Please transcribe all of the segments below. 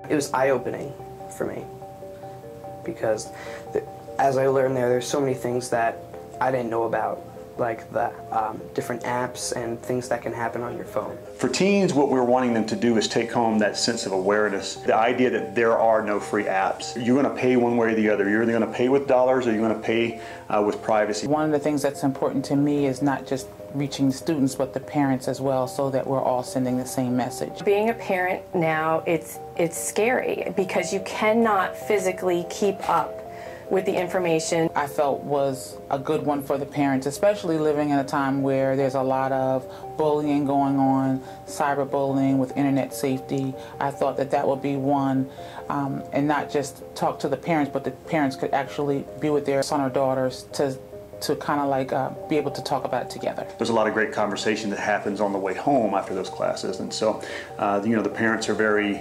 It was eye-opening for me because as I learned there's so many things that I didn't know about, like the different apps and things that can happen on your phone. For teens, what we're wanting them to do is take home that sense of awareness, the idea that there are no free apps. You're going to pay one way or the other. You're either going to pay with dollars or you're going to pay with privacy. One of the things that's important to me is not just reaching the students but the parents as well, so that we're all sending the same message. Being a parent now, it's scary because you cannot physically keep up with the information. I felt was a good one for the parents, especially living in a time where there's a lot of bullying going on, cyberbullying with internet safety. I thought that that would be one, and not just talk to the parents, but the parents could actually be with their son or daughters to kind of like be able to talk about it together. There's a lot of great conversation that happens on the way home after those classes, and so you know, the parents are very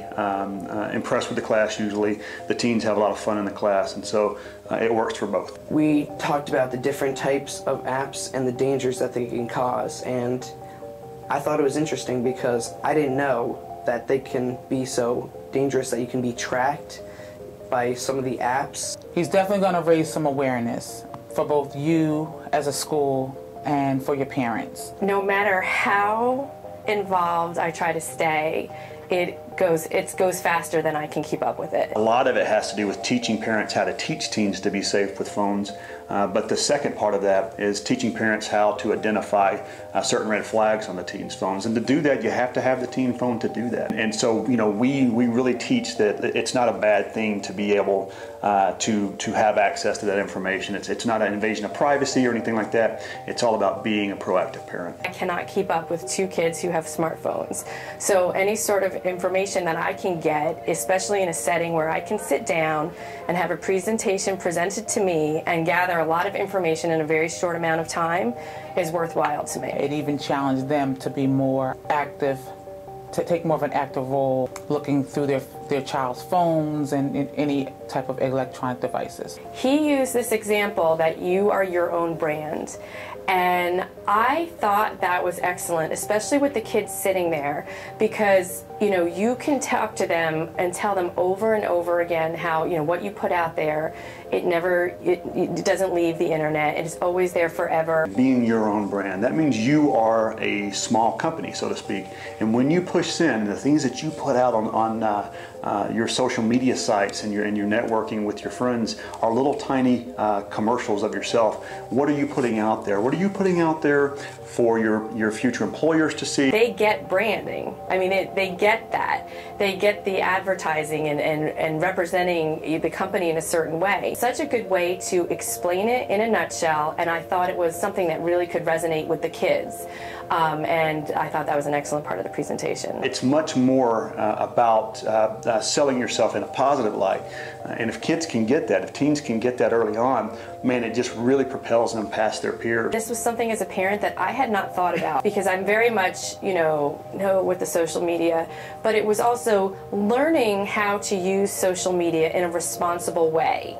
impressed with the class usually. The teens have a lot of fun in the class, and so it works for both. We talked about the different types of apps and the dangers that they can cause, and I thought it was interesting because I didn't know that they can be so dangerous, that you can be tracked by some of the apps. He's definitely going to raise some awareness for both you as a school and for your parents. No matter how involved I try to stay, it goes faster than I can keep up with it. A lot of it has to do with teaching parents how to teach teens to be safe with phones, but the second part of that is teaching parents how to identify certain red flags on the teens' phones. And to do that, you have to have the teen phone to do that. And so, you know, we really teach that it's not a bad thing to be able to have access to that information. It's not an invasion of privacy or anything like that. It's all about being a proactive parent. I cannot keep up with 2 kids who have smartphones. So any sort of information that I can get, especially in a setting where I can sit down and have a presentation presented to me and gather a lot of information in a very short amount of time, is worthwhile to me. It even challenged them to be more active, to take more of an active role looking through their child's phones and any type of electronic devices. He used this example that you are your own brand, and I thought that was excellent, especially with the kids sitting there, because you know, you can talk to them and tell them over and over again how, you know, what you put out there, it doesn't leave the internet. It is always there forever. Being your own brand, that means you are a small company, so to speak. And when you push send, the things that you put out on your social media sites and your networking with your friends are little tiny commercials of yourself. What are you putting out there? What are you putting out there for your future employers to see? They get branding. I mean, they get that. They get the advertising and representing the company in a certain way. Such a good way to explain it in a nutshell, and I thought it was something that really could resonate with the kids. And I thought that was an excellent part of the presentation. It's much more about selling yourself in a positive light. And if kids can get that, if teens can get that early on, man, it just really propels them past their peers. This was something as a parent that I had not thought about, because I'm very much, you know with the social media, but it was also learning how to use social media in a responsible way.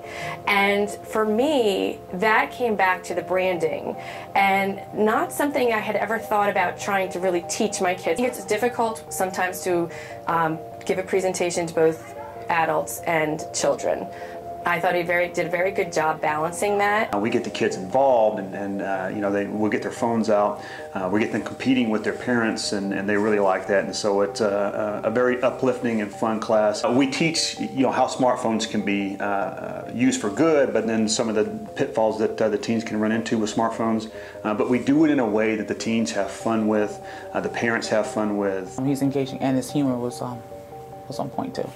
And for me, that came back to the branding, and not something I had ever thought about trying to really teach my kids. It's difficult sometimes to give a presentation to both adults and children. I thought he did a very good job balancing that. We get the kids involved, and you know, we'll get their phones out. We get them competing with their parents, and they really like that. And so it's a very uplifting and fun class. We teach, you know, how smartphones can be used for good, but then some of the pitfalls that the teens can run into with smartphones. But we do it in a way that the teens have fun with, the parents have fun with. He's engaging, and his humor was on point too.